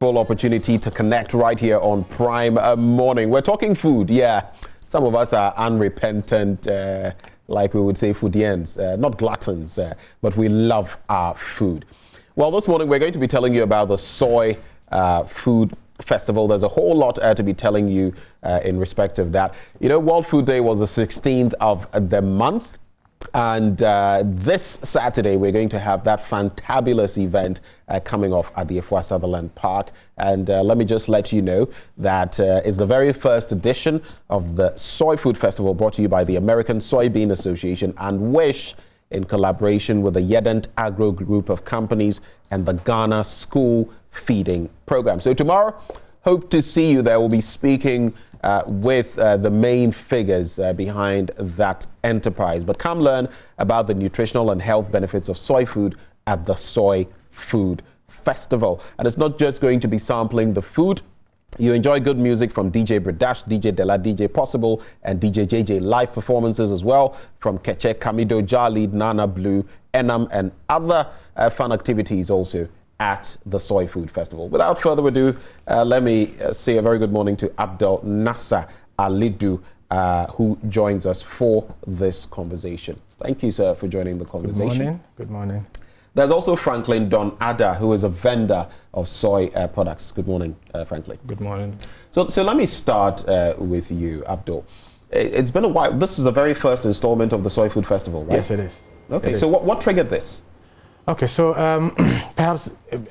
Full opportunity to connect right here on Prime Morning. We're talking food, yeah. Some of us are unrepentant, like we would say, foodians, not gluttons, but we love our food. Well, this morning we're going to be telling you about the Soy Food Festival. There's a whole lot to be telling you in respect of that. You know, World Food Day was the 16th of the month. And this Saturday, we're going to have that fantabulous event coming off at the Efua Sutherland Park. And let me just let you know that it's the very first edition of the Soy Food Festival, brought to you by the American Soybean Association and WISH, in collaboration with the Yedent Agro Group of companies and the Ghana School Feeding Program. So tomorrow, hope to see you there. We'll be speaking with the main figures behind that enterprise. But come learn about the nutritional and health benefits of soy food at the Soy Food Festival. And it's not just going to be sampling the food. You enjoy good music from DJ Bradash, DJ Della, DJ Possible, and DJ JJ. Live performances as well from Keche, Kamido, Jalid, Nana Blue, Enam, and other fun activities also at the Soy Food Festival. Without further ado, let me say a very good morning to Abdul-Nasser Alidu, who joins us for this conversation. Thank you, sir, for joining the conversation. Good morning. Good morning. There's also Franklin Don Ada, who is a vendor of soy products. Good morning, Franklin. Good morning. So let me start with you, Abdul. It's been a while. This is the very first installment of the Soy Food Festival, right? Yes, it is. Okay, so what triggered this? Okay, so perhaps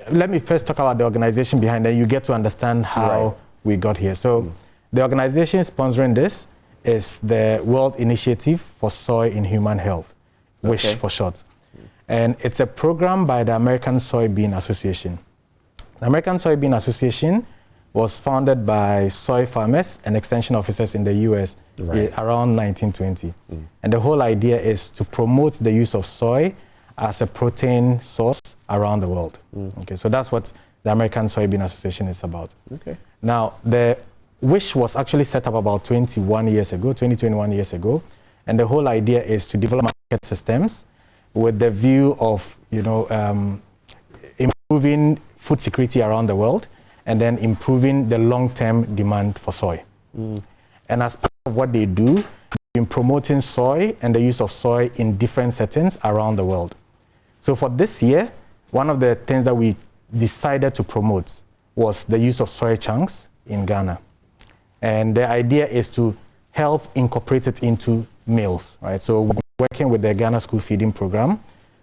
let me first talk about the organization behind it. You get to understand how we got here. So the organization sponsoring this is the World Initiative for Soy in Human Health, WISH for short. And it's a program by the American Soybean Association. The American Soybean Association was founded by soy farmers and extension officers in the US around 1920. And the whole idea is to promote the use of soy as a protein source around the world. Okay, so that's what the American Soybean Association is about. Okay. Now, the WISH was actually set up about 21 years ago, and the whole idea is to develop market systems with the view of, improving food security around the world, and then improving the long-term demand for soy. And as part of what they do, in promoting soy and the use of soy in different settings around the world. So for this year, one of the things that we decided to promote was the use of soy chunks in Ghana. And the idea is to help incorporate it into meals, right? So we're working with the Ghana School Feeding Program.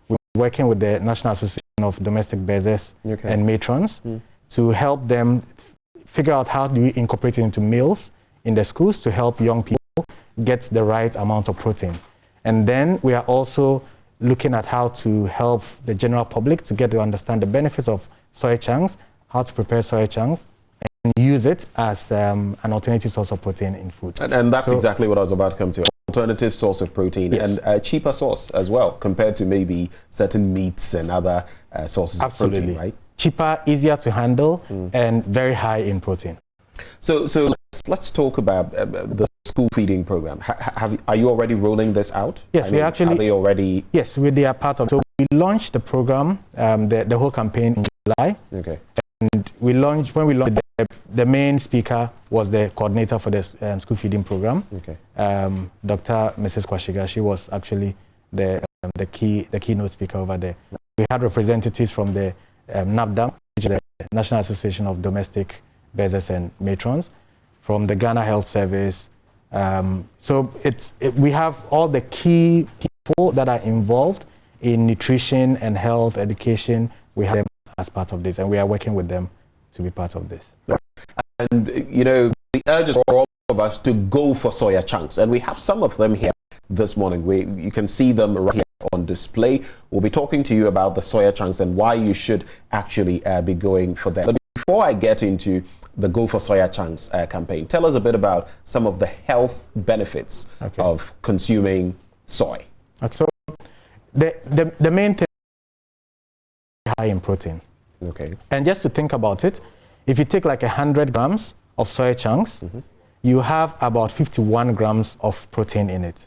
We're working with the National Association of Domestic Bearers and Matrons to help them figure out how do we incorporate it into meals in the schools to help young people get the right amount of protein. And then we are also looking at how to help the general public to get to understand the benefits of soy chunks, how to prepare soy chunks, and use it as an alternative source of protein in food. And that's exactly what I was about to come to. Alternative source of protein and a cheaper source as well, compared to maybe certain meats and other sources of protein, right? Cheaper, easier to handle, and very high in protein. So let's talk about the school feeding program. Are you already rolling this out? Yes, we actually. Are they already? Yes, they are part of. So we launched the program, the whole campaign in July. Okay. And when we launched, the main speaker was the coordinator for the school feeding program. Okay. Dr. Mrs. Kwashiga. She was actually the keynote speaker over there. We had representatives from the NABDA, which is the National Association of Domestic Bearers and Matrons, from the Ghana Health Service. So we have all the key people that are involved in nutrition and health education. We have them as part of this, and we are working with them to be part of this. And the urge is for all of us to go for soya chunks, and we have some of them here this morning. You can see them right here on display. We'll be talking to you about the soya chunks and why you should actually be going for them. But before I get into the Go for Soya Chunks campaign, tell us a bit about some of the health benefits of consuming soy. Okay. So the main thing is high in protein. Okay. And just to think about it, if you take like 100 grams of soy chunks, you have about 51 grams of protein in it.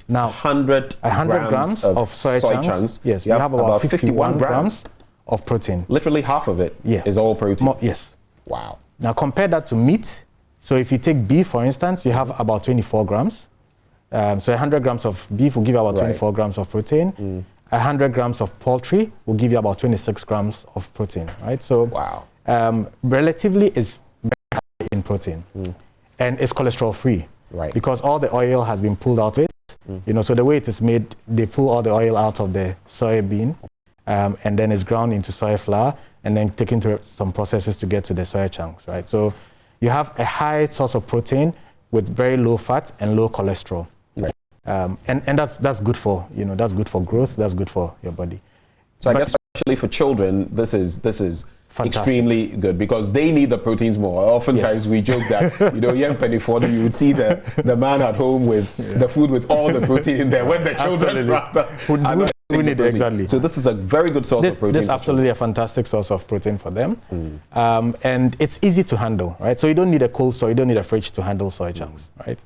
Now, 100 grams of soy chunks, yes, you have about 51 grams of protein. Literally half of it is all protein. Yes. Wow. Now compare that to meat. So if you take beef, for instance, you have about 24 grams. So 100 grams of beef will give you about 24 grams of protein. 100 grams of poultry will give you about 26 grams of protein, right? So relatively, it's very high in protein. And it's cholesterol free. Right. Because all the oil has been pulled out of it. You know, so the way it is made, they pull all the oil out of the soybean, and then it's ground into soy flour, and then taken to some processes to get to the soy chunks, right? So you have a high source of protein with very low fat and low cholesterol. Right. And that's good for, you know, that's good for growth, that's good for your body. So I guess especially for children, this is fantastic. Extremely good because they need the proteins more. Oftentimes we joke that, you know, young penny for them, you would see the man at home with the food with all the protein in there when the children rather are not eating the protein. Exactly. So this is a very good source of protein. This is absolutely a fantastic source of protein for them. And it's easy to handle, right? So you don't need a cold store, you don't need a fridge to handle soy chunks, right?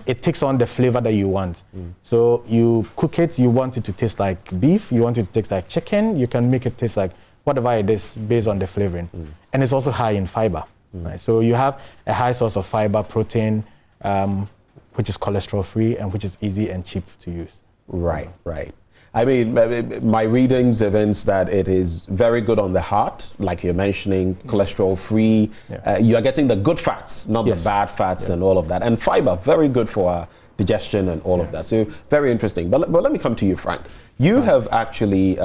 It takes on the flavor that you want. So you cook it, you want it to taste like beef, you want it to taste like chicken, you can make it taste like whatever it is based on the flavoring. And it's also high in fiber. Right? So you have a high source of fiber, protein, which is cholesterol free and which is easy and cheap to use. Right. I mean, my readings evince that it is very good on the heart, like you're mentioning, cholesterol free. You are getting the good fats, not the bad fats and all of that. And fiber, very good for digestion and all of that. So very interesting. But let me come to you, Frank. You have actually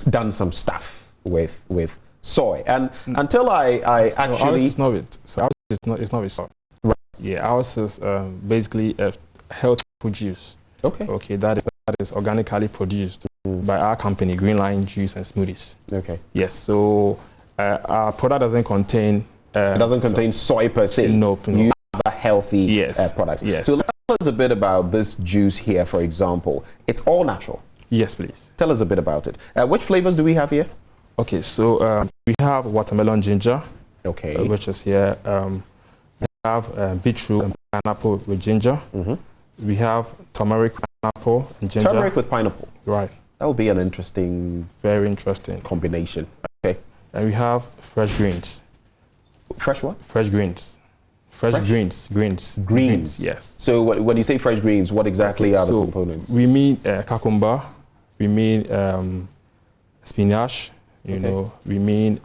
done some stuff with soy, and until I actually ours is not with it's not with soy. Right. Yeah, ours is basically a healthy food juice. Okay, that is organically produced by our company, Green Line Juice and Smoothies. Okay. Yes. So our product doesn't contain. It doesn't contain soy per se. No. You have a healthy products. Yes. So tell us a bit about this juice here, for example. It's all natural. Yes, please. Tell us a bit about it. Which flavors do we have here? Okay, so we have watermelon ginger, which is here. We have beetroot and pineapple with ginger. We have turmeric, pineapple, and ginger. Turmeric with pineapple. Right. That would be an interesting, very interesting combination. Okay. And we have fresh greens. Fresh what? Fresh greens. Fresh greens. Yes. So when you say fresh greens, what exactly are the components? We mean cucumber. We mean spinach. You know, we mean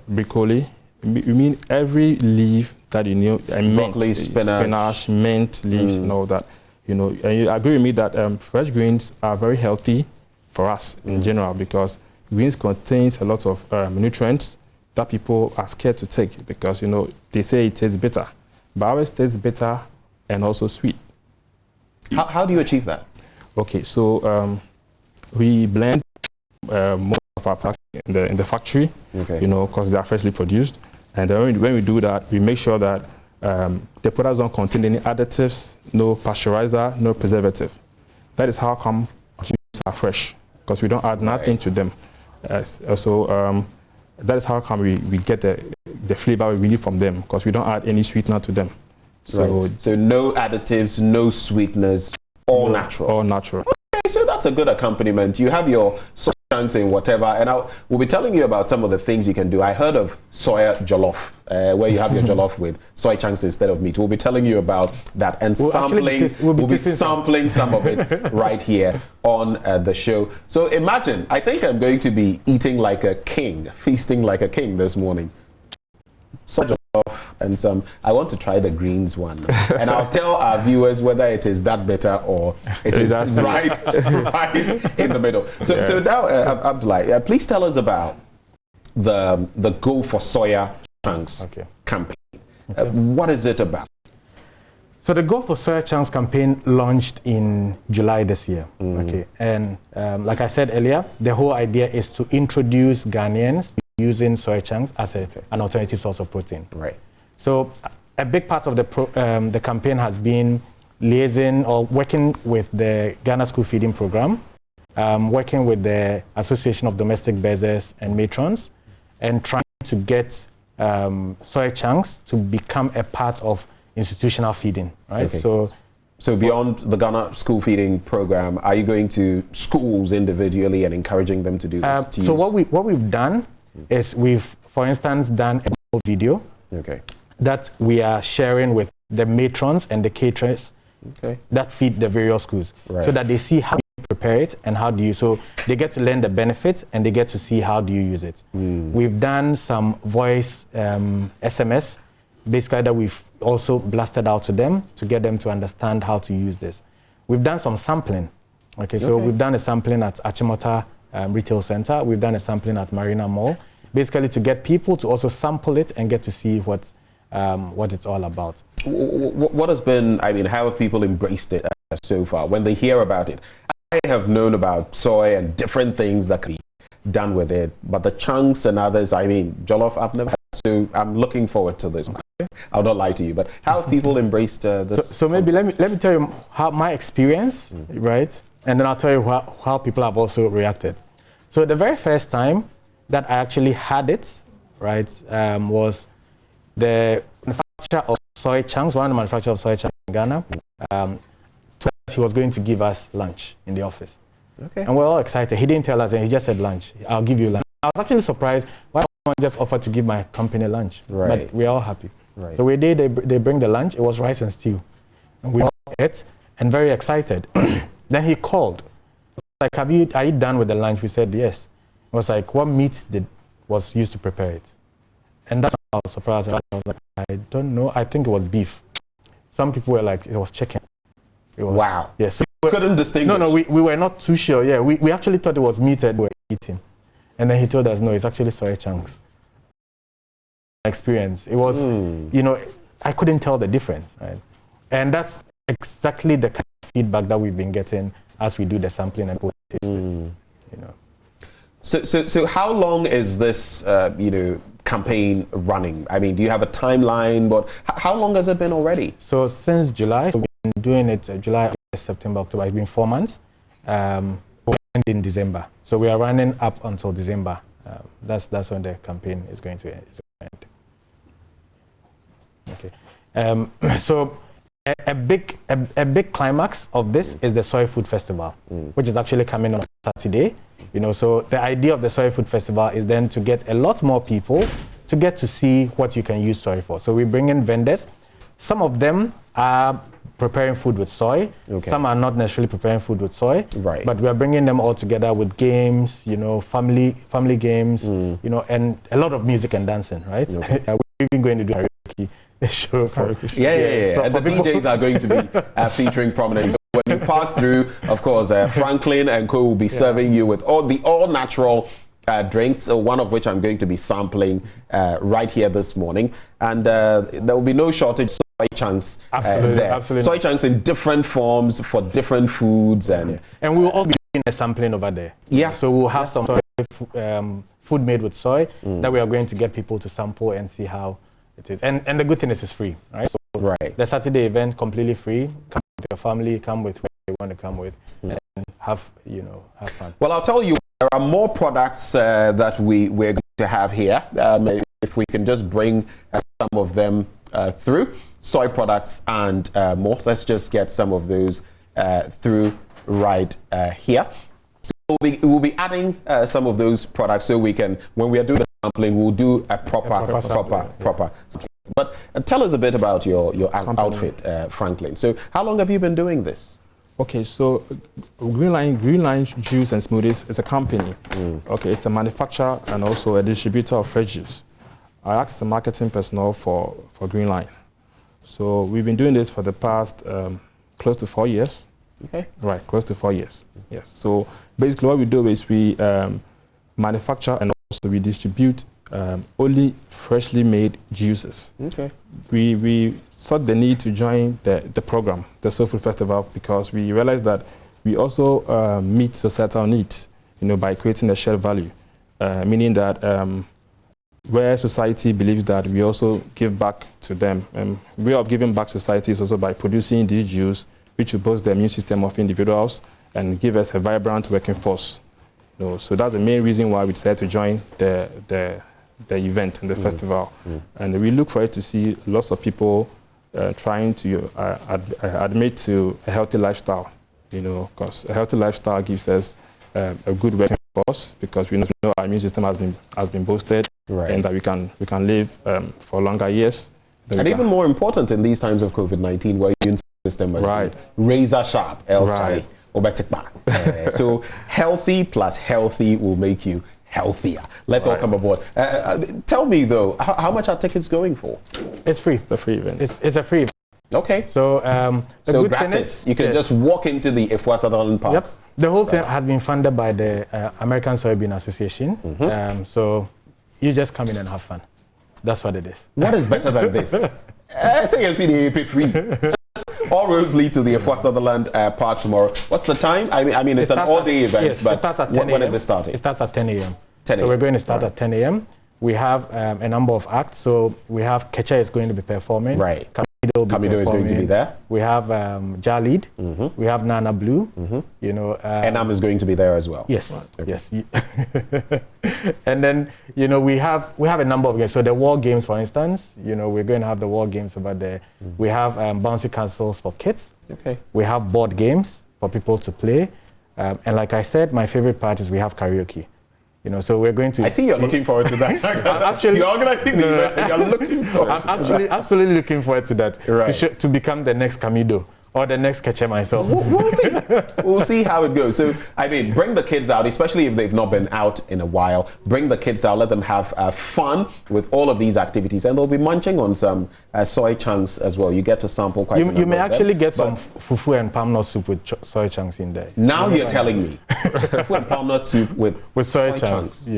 broccoli. We mean every leaf that you know, broccoli, spinach, mint leaves, and all that. You know, and you agree with me that fresh greens are very healthy for us in general because greens contains a lot of nutrients that people are scared to take because, you know, they say it tastes bitter, but ours tastes bitter and also sweet. How do you achieve that? Okay, so we blend most of our products in the factory, you know, because they are freshly produced. And then when we do that, we make sure that the products don't contain any additives, no pasteurizer, no preservative. That is how come juices are fresh, because we don't add nothing to them. So that is how come we get the flavor we need from them, because we don't add any sweetener to them. So, so no additives, no sweeteners, all natural. All natural. Okay, so that's a good accompaniment. You have your soy chunks and whatever, and we'll be telling you about some of the things you can do. I heard of soya jollof, where you have your jollof with soy chunks instead of meat. We'll be telling you about that and we'll be sampling some of it right here on the show. So imagine, I think I'm going to be eating like a king, feasting like a king this morning. Soy jollof and some. I want to try the greens one, and I'll tell our viewers whether it is that better or it is right in the middle. So now, Abdullah, please tell us about the Go for Soya Chunks campaign. What is it about? So the Go for Soya Chunks campaign launched in July this year. And like I said earlier, the whole idea is to introduce Ghanaians using soy chunks as an alternative source of protein. Right. So a big part of the campaign has been liaising or working with the Ghana School Feeding Program, working with the Association of Domestic Bearers and Matrons, and trying to get soy chunks to become a part of institutional feeding. Right. So beyond the Ghana School Feeding Program, are you going to schools individually and encouraging them to do this? So what we've done is we've, for instance, done a video that we are sharing with the matrons and the caterers that feed the various schools, so that they see how you prepare it and how do you, so they get to learn the benefits and they get to see how do you use it. We've done some voice SMS, basically, that we've also blasted out to them to get them to understand how to use this. We've done some sampling. So we've done a sampling at Achimota Retail Center. We've done a sampling at Marina Mall, basically to get people to also sample it and get to see what it's all about. What has been, I mean, how have people embraced it so far when they hear about it? I have known about soy and different things that can be done with it, but the chunks and others, I mean, jollof, I've never had, so I'm looking forward to this. I'll not lie to you, but how have people embraced this? So maybe let me tell you how my experience, right? And then I'll tell you how people have also reacted. So the very first time that I actually had it, right, was the manufacturer of Soy Chunks, one of the manufacturers of Soy Chunks in Ghana, he was going to give us lunch in the office. And we're all excited. He didn't tell us, and he just said lunch. I'll give you lunch. I was actually surprised why someone just offered to give my company lunch. But we're all happy. So we did, they bring the lunch. It was rice and stew. And we all ate and very excited. Then he called. Like, are you done with the lunch? We said yes. It was like, what meat was used to prepare it? And that's why I was surprised. I was like, I don't know. I think it was beef. Some people were like, it was chicken. It was, wow. Yeah. So couldn't distinguish. No, we were not too sure. Yeah, we actually thought it was meat that we were eating. And then he told us, no, it's actually soy chunks. Experience. It was, you know, I couldn't tell the difference. Right? And that's exactly the kind of feedback that we've been getting as we do the sampling and taste it. You know. So how long is this, campaign running? I mean, do you have a timeline? But how long has it been already? So since July, we've been doing it July, August, September, October. It's been 4 months. We end in December. So we are running up until December. That's when the campaign is going to end. Okay. So a big climax of this is the Soy Food Festival, which is actually coming on Saturday. You know, so the idea of the Soy Food Festival is then to get a lot more people to get to see what you can use soy for. So we bring in vendors. Some of them are preparing food with soy. Some are not necessarily preparing food with soy. But we are bringing them all together with games, you know, family games, you know, and a lot of music and dancing, right? We're even going to do karaoke show. Yeah. So and the DJs are going to be featuring prominently. So when you pass through, of course, Franklin and Co will be serving you with all natural drinks, one of which I'm going to be sampling right here this morning. And there will be no shortage of soy chunks there. Absolutely. Soy chunks in different forms for different foods. And we will all be doing a sampling over there. So we'll have some soy, food made with soy that we are going to get people to sample and see how it is. And the good thing is it's free, right? So the Saturday event, completely free. Come with your family, come with who you want to come with, and have fun. Well, I'll tell you, there are more products that we're going to have here. If we can just bring some of them through, soy products and more. Let's just get some of those through right here. So we'll be adding some of those products so we can, when we are doing the sampling, we'll do a proper. But tell us a bit about your outfit, Franklin. So how long have you been doing this? Okay, so Green Line Juice and Smoothies is a company. Okay, it's a manufacturer and also a distributor of fresh juice. I act as a marketing personnel for Green Line. So we've been doing this for the past close to 4 years. Right, close to 4 years. Yes. So basically what we do is we manufacture and also we distribute only freshly made juices. We saw the need to join the program, the Soy Food Festival, because we realized that we also meet societal needs, by creating a shared value, meaning that where society believes that we also give back to them. Way of giving back to society is also by producing these juice, which will boost the immune system of individuals and give us a vibrant working force. So that's the main reason why we decided to join the event and the festival. And we look for it to see lots of people trying to admit to a healthy lifestyle, because a healthy lifestyle gives us a good working us, because we know our immune system has been boosted, right, and that we can live for longer years. And even more important in these times of COVID-19, where your immune system was right, razor sharp, else right. So healthy plus healthy will make you healthier. Let's all come aboard. Tell me though, how much are tickets going for? It's free. It's a free event. It's a free event. Okay. So so gratis. You can just walk into the Ifwa Sutherland Park. Yep. The whole thing has been funded by the American Soybean Association. So you just come in and have fun. That's what it is. What is better than this? Say you see the AP free. All roads lead to the Ifwa Sutherland Park tomorrow. What's the time? I mean, it's an all-day event, yes, but it starts at 10 when is it starting? It starts at 10 a.m. 10 So we're going to start at 10 a.m. We have a number of acts. So we have Kecha is going to be performing. Right. Kamido is going to be there. We have Jalid. We have Nana Blue. You know. Enam is going to be there as well. Yes. Okay. Yes. And then we have a number of games. So the war games, for instance, we're going to have the war games over there. We have bouncy castles for kids. Okay. We have board games for people to play, and like I said, my favorite part is we have karaoke. So we're going to. I see you're looking forward to that. Actually, you're organizing the event and you're looking forward to that. Absolutely looking forward to that. Right. To become the next Kamido or the next Keche myself. We'll see. We'll see how it goes. So, I mean, bring the kids out, especially if they've not been out in a while. Bring the kids out. Let them have fun with all of these activities. And they'll be munching on some soy chunks as well. You get to sample quite a number. You may actually get some fufu and palm nut soup with soy chunks in there. Now you're telling me. Fufu and palm nut soup with soy chunks.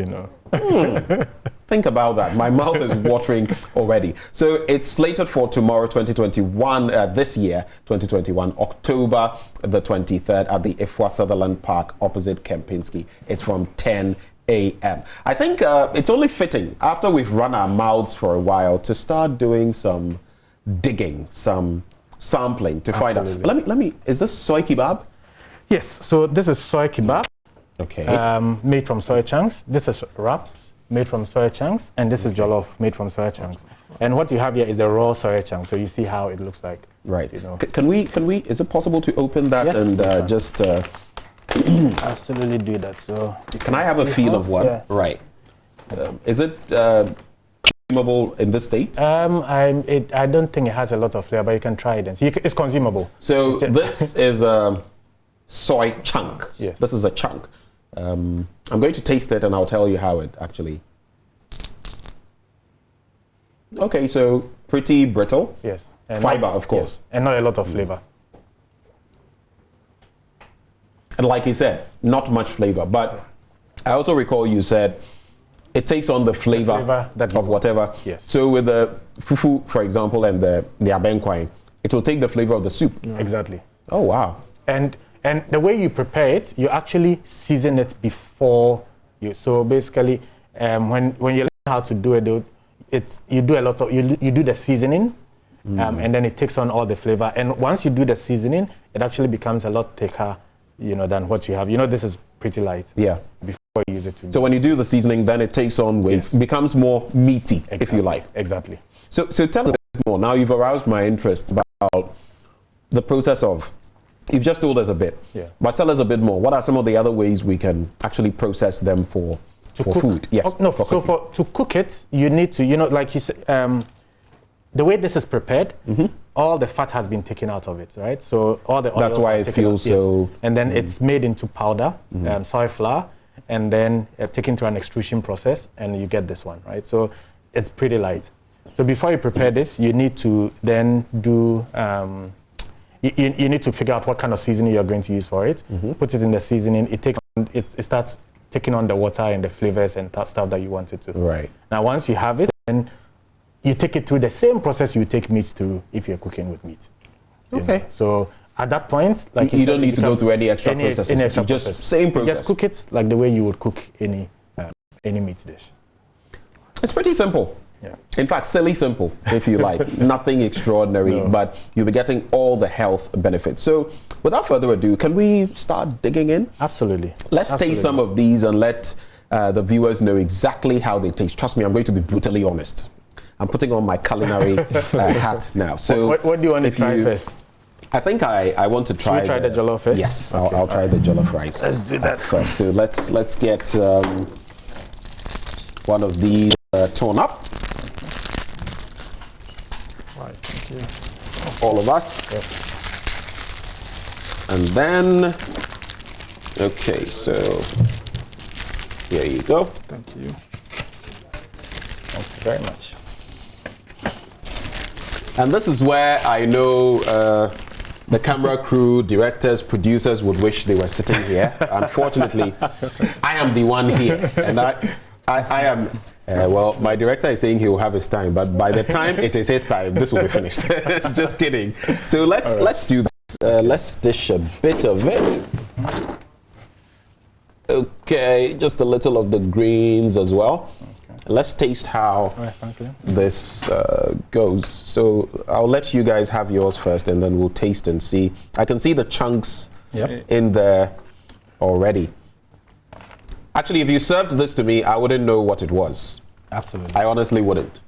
Think about that. My mouth is watering already. So it's slated for tomorrow, 2021, this year, 2021, October the 23rd at the Ifwa Sutherland Park opposite Kempinski. It's from 10 a.m. I think it's only fitting, after we've run our mouths for a while, to start doing some digging, some sampling to find out. Let me, is this soy kebab? Yes, so this is soy kebab. Okay. Made from soy chunks. This is wraps made from soy chunks, and this is jollof made from soy chunks. And what you have here is the raw soy chunk, so you see how it looks like. Right. Can we? Is it possible to open that? Yes, and just? Absolutely do that. So. Can I have a feel of one? Yeah. Right. Is it consumable in this state? I don't think it has a lot of flavor, but you can try it and see. It's consumable. So this is a soy chunk. Yes. This is a chunk. I'm going to taste it and I'll tell you how it actually. Okay, so pretty brittle. Yes. And fiber, of course. Yes. And not a lot of flavor. And like you said, not much flavor. But I also recall you said it takes on the flavor of whatever. Yes. So with the fufu, for example, and the abenkwai, it will take the flavor of the soup. Exactly. Oh, wow. And the way you prepare it, you actually season it before you. So basically, when you learn how to do it, you do a lot of you do the seasoning, and then it takes on all the flavor. And once you do the seasoning, it actually becomes a lot thicker, than what you have. This is pretty light. Yeah. Before you use it. So when you do the seasoning, then it takes on weight, becomes more meaty, exactly. If you like. Exactly. So tell us a bit more. Now you've aroused my interest about the process of. You've just told us a bit, but tell us a bit more. What are some of the other ways we can actually process them for food? Yes. Oh, no. To cook it, you need to, like you said, the way this is prepared, all the fat has been taken out of it, right? So all the oils. That's why it feels so. And then it's made into powder, soy flour, and then taken through an extrusion process, and you get this one, right? So it's pretty light. So before you prepare this, you need to then do. You need to figure out what kind of seasoning you're going to use for it. Put it in the seasoning. It starts taking on the water and the flavors and stuff that you want it to. Right. Now, once you have it, then you take it through the same process you take meat through if you're cooking with meat. Okay. So at that point, like you don't need to go through any extra processes. Any extra just process. Same process. You just cook it like the way you would cook any meat dish. It's pretty simple. Yeah. In fact, silly simple, if you like. Nothing extraordinary, but you'll be getting all the health benefits. So without further ado, can we start digging in? Absolutely. Let's taste some of these and let the viewers know exactly how they taste. Trust me, I'm going to be brutally honest. I'm putting on my culinary hat now. So what do you want to try first? I think I want to try. Should we try the jollof first? Yes, Okay, I'll try the jollof rice. Let's do that first. So let's get one of these torn up. Right, thank you. All of us. And then, okay, so here you go. Thank you. Thank you very much. And this is where I know the camera crew, directors, producers would wish they were sitting here. Unfortunately, I am the one here. And I am, well, my director is saying he will have his time, but by the time it is his time, this will be finished. Just kidding. So let's do this. Let's dish a bit of it. Okay, just a little of the greens as well. Let's taste how this goes. So I'll let you guys have yours first, and then we'll taste and see. I can see the chunks in there already. Actually, if you served this to me, I wouldn't know what it was. Absolutely. I honestly wouldn't.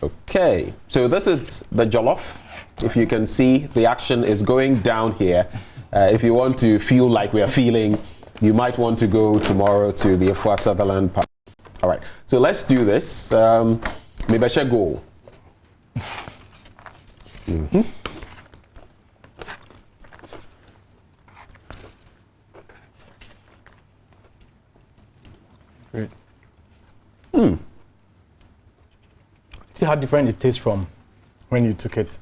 Okay, so this is the jollof. If you can see, the action is going down here. If you want to feel like we are feeling, you might want to go tomorrow to the Afua Sutherland Park. All right, so let's do this. Maybe I should go. Great. See how different it tastes from when you took it.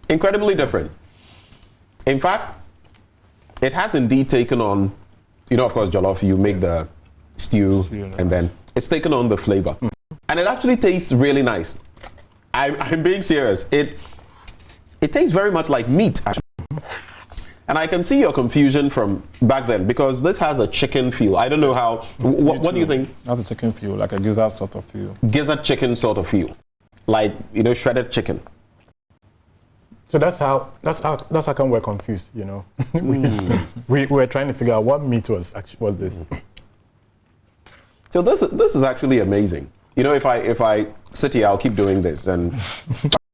Incredibly different. In fact, it has indeed taken on, you know, of course, jollof, you make the stew and then it's taken on the flavor. And it actually tastes really nice. I'm being serious. It tastes very much like meat, actually. And I can see your confusion from back then because this has a chicken feel. I don't know how, what do you think? That's a chicken feel, like a gizzard sort of feel. Gizzard chicken sort of feel. Like, you know, shredded chicken. So that's how come we're confused, you know. we were trying to figure out what meat was this. So this is actually amazing. You know, if I sit here, I'll keep doing this, and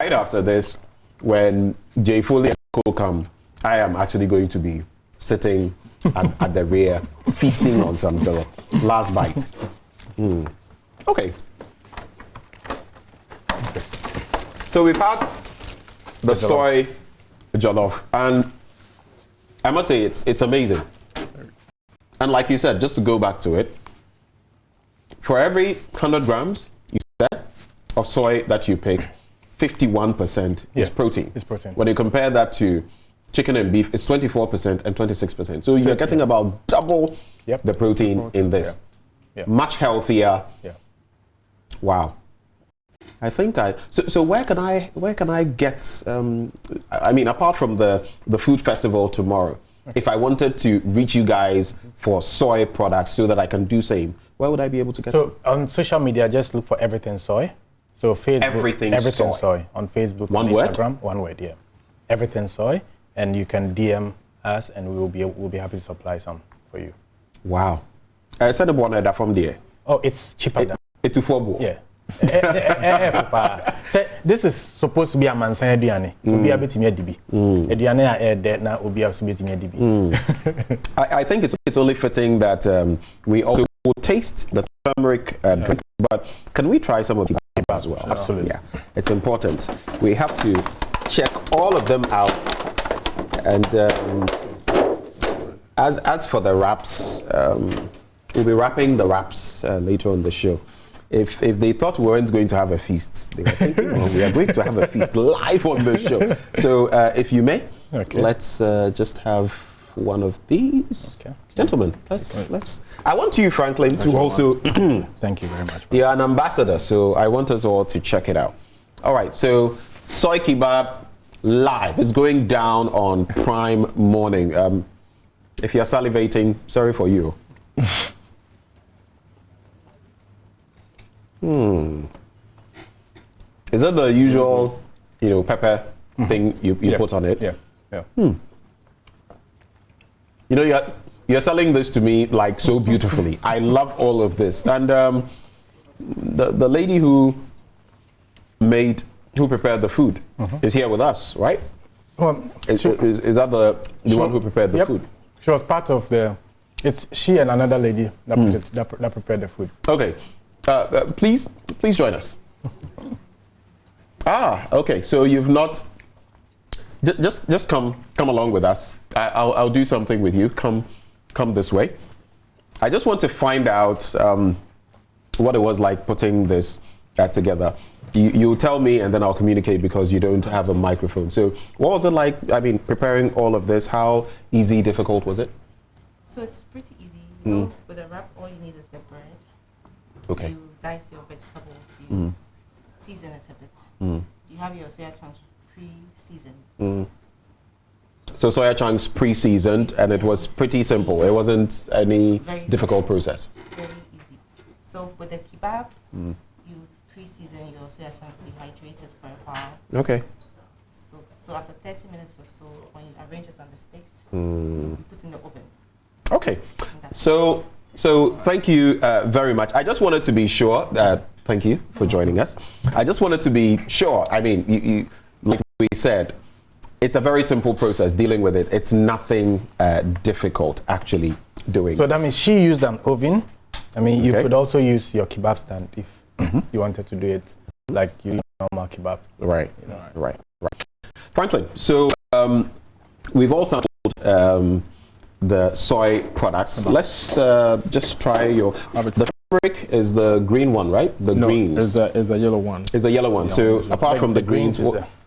right after this, when Jay Foley and Co come, I am actually going to be sitting at the rear, feasting on some the last bite. Okay. So we've had the soy jollof, and I must say it's amazing. And like you said, just to go back to it, for every 100 grams you said of soy that you pick, 51% is protein. It's protein. When you compare that to chicken and beef, it's 24% and 26%. So you're getting about double the protein in this. Much healthier. Wow. I think so where can I get I mean, apart from the food festival tomorrow, if I wanted to reach you guys for soy products so that I can do same, where would I be able to get So on social media, just look for Everything Soy. So Facebook, Everything Soy on Facebook, one on word? Instagram, one word, yeah. Everything Soy, and you can DM us, and we'll be happy to supply some for you. Wow. I said one that from there. Oh, it's cheaper than. It's Yeah. So this is supposed to be a mansan aduane. Obi abetimi adibi. Aduane a ede na obi abetimi adibi. I think it's only fitting that we also will taste the turmeric drink, but can we try some of the as well? Sure. Absolutely. Yeah, it's important. We have to check all of them out. And as for the wraps, we'll be wrapping the wraps later on the show. If they thought we weren't going to have a feast, they were thinking, well, we are going to have a feast live on the show. So if you may, let's just have one of these. Okay. Gentlemen, let's. I want you, Franklin, to also. Thank you very much. You're an ambassador, so I want us all to check it out. All right, so Soy Kebab live is going down on Prime Morning. If you're salivating, sorry for you. Is that the usual, pepper thing you put on it? Yeah. You know, you're selling this to me like so beautifully. I love all of this. And the lady who made, who prepared the food, is here with us, right? Well, Is that the one who prepared the food? She was part of the. It's she and another lady that prepared the food. Okay, please join us. Okay. So you've not. Just come along with us. I'll do something with you. Come this way. I just want to find out what it was like putting that together. You tell me, and then I'll communicate because you don't have a microphone. So what was it like? I mean, preparing all of this. How easy, difficult was it? So it's pretty easy. You know, with a wrap, all you need is the bread. Okay. You dice your vegetables. You season it a bit. You have your soy chunks pre-seasoned. So soy chunks pre-seasoned, and it was pretty simple. It wasn't any difficult process. Very easy. So with the kebab, you pre-season your soy chunks, you hydrate it for a while. Okay. So after 30 minutes or so, when you arrange it on the sticks, you put in the oven. Okay. So thank you very much. I just wanted to be sure that. Thank you for joining us. I just wanted to be sure. I mean, you like we said, it's a very simple process dealing with it. It's nothing difficult actually doing. So that means she used an oven. I mean, you could also use your kebab stand if you wanted to do it like you do normal kebab. Right. You know. Right. Franklin, so we've all sampled the soy products. Let's just try the turmeric is the green one, right? The greens. Is the yellow one. Is the yellow one. So apart from the greens,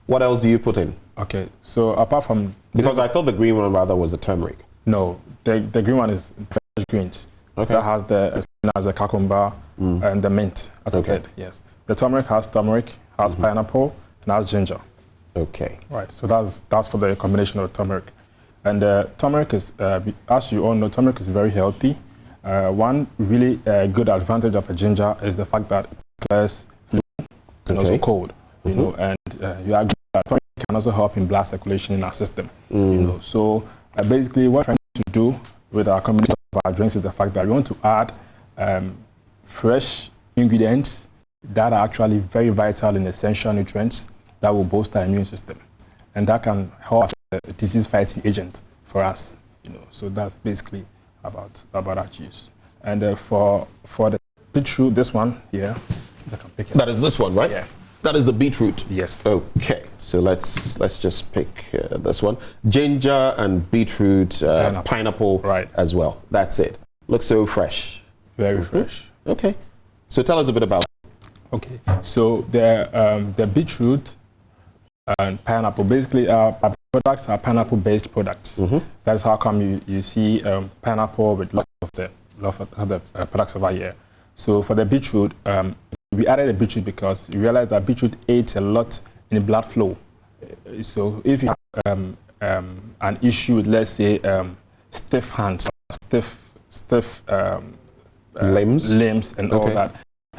what else do you put in? Okay, so apart from... Because I thought the green one rather was the turmeric. No, the green one is fresh greens. Okay. That has the cucumber and the mint, as I said, yes. The turmeric has pineapple, and has ginger. Okay. Right, so that's for the combination of turmeric. And turmeric is, as you all know, turmeric is very healthy. One really good advantage of a ginger is the fact that it clears flu and also cold, you know, and you agree that turmeric can also help in blood circulation in our system, you know. So basically what we're trying to do with our combination of our drinks is the fact that we want to add fresh ingredients that are actually very vital and essential nutrients that will boost our immune system. And that can help as a disease-fighting agent for us, you know. So that's basically about our juice. And for the beetroot, this one here, I can pick it. That is this one, right? Yeah. That is the beetroot. Yes. Okay. So let's just pick this one. Ginger and beetroot, pineapple right. as well. That's it. Looks so fresh. Very fresh. Okay. So tell us a bit about it. Okay. So the beetroot and pineapple, basically our products are pineapple-based products. That's how come you see pineapple with lots of the products over here. So for the beetroot, we added the beetroot because we realized that beetroot aids a lot in the blood flow. So if you have an issue with, let's say, stiff hands, stiff limbs and all that,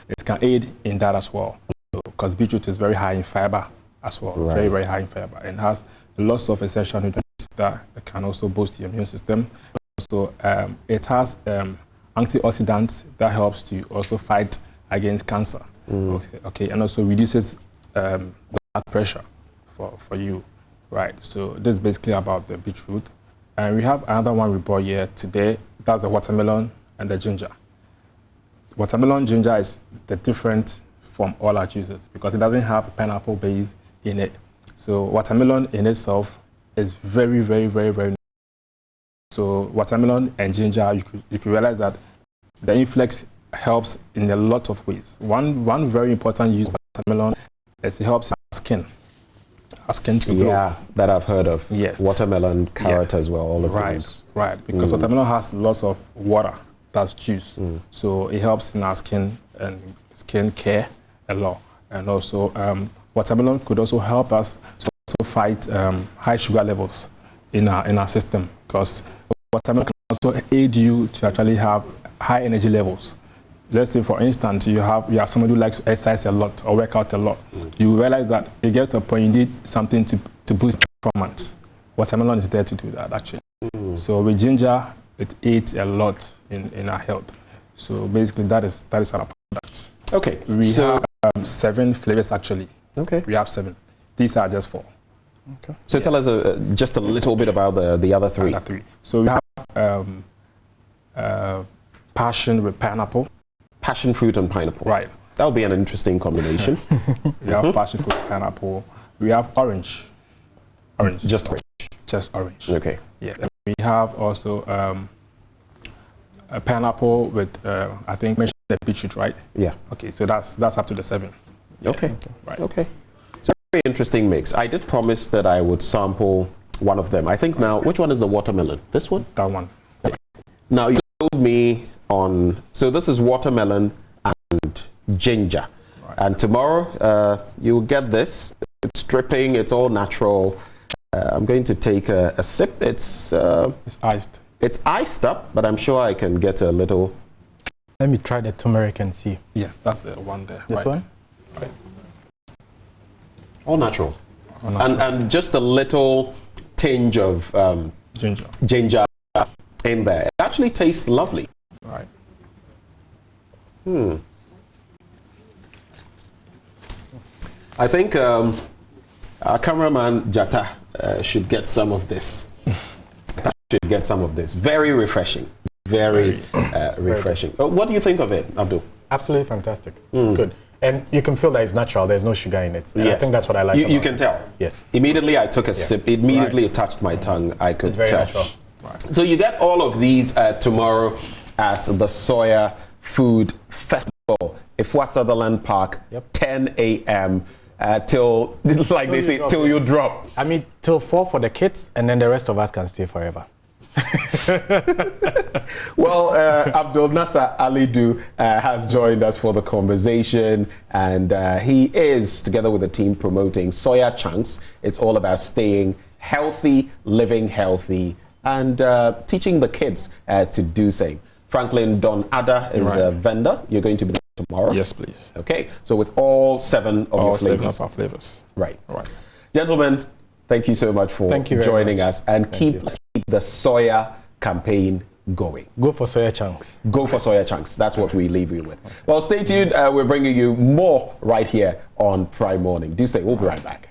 it can aid in that as well. Because beetroot is very high in fiber as well, very, very high in fiber, and has lots of essential nutrients that can also boost your immune system. So it has antioxidants that helps to also fight against cancer. Okay, and also reduces blood pressure for you, right? So this is basically about the beetroot. And we have another one we brought here today. That's the watermelon and the ginger. Watermelon ginger is the different from all our juices because it doesn't have a pineapple base in it. So watermelon in itself is very, very, very, very. So watermelon and ginger, you could realize that the influx helps in a lot of ways. One very important use of watermelon is it helps our skin to grow. Yeah, that I've heard of. Yes. Watermelon, carrot as well, all of those. Right, because watermelon has lots of water, that's juice. So it helps in our skin and skin care a lot. And also watermelon could also help us to also fight high sugar levels in our system, because watermelon can also aid you to actually have high energy levels. Let's say, for instance, you are somebody who likes to exercise a lot or work out a lot. You realize that it gets to a point you need something to boost performance. Watermelon is there to do that, actually. So with ginger, it aids a lot in our health. So basically, that is our product. Okay. We have 7 flavors actually Okay. We have 7. These are just 4. Okay. So tell us just a little bit about the other 3. Other 3. So we have passion with pineapple. Passion fruit and pineapple. Right. That would be an interesting combination. We have passion fruit with pineapple. We have orange. Orange. Just orange. Just orange. Okay. Yeah. And we have also a pineapple with I think mentioned the beetroot, right? Yeah. Okay. So that's up to the 7. Yeah. Okay. Right. Okay. So very interesting mix. I did promise that I would sample one of them. I think now, which one is the watermelon? This one? That one. Now you told me on, so this is watermelon and ginger. Right. And tomorrow you'll get this. It's dripping, it's all natural. I'm going to take a sip. It's iced. It's iced up, but I'm sure I can get a little. Let me try the turmeric and see. Yeah, that's the one there. This one? Right. All natural. And just a little tinge of ginger in there. It actually tastes lovely. Right. I think our cameraman Jata should get some of this. Should get some of this. Very refreshing. Very refreshing. What do you think of it, Abdul? Absolutely fantastic. It's good. And you can feel that it's natural. There's no sugar in it. And I think that's what I like. You can tell. Yes. Immediately I took a sip. Immediately it touched my tongue. I could it's very tell. natural. So you get all of these tomorrow at the Soy Food Festival, Ifwa Sutherland Park, 10 a.m. Till, like they say, till you drop. I mean, till 4 for the kids, and then the rest of us can stay forever. Well, Abdul-Nasser Alidu has joined us for the conversation, and he is, together with the team, promoting Soy Chunks. It's all about staying healthy, living healthy, and teaching the kids to do same. Franklin Don Ada is a vendor. You're going to be there tomorrow? Yes, please. Okay, so with all 7 of your flavors. 7 of our flavors. Right. All right. Gentlemen, thank you so much for joining us, and keep the soya campaign going. Go for Soy Chunks. Go for Soy Chunks. That's what we leave you with. Well, stay tuned. We're bringing you more right here on Prime Morning. Do stay. We'll be right back.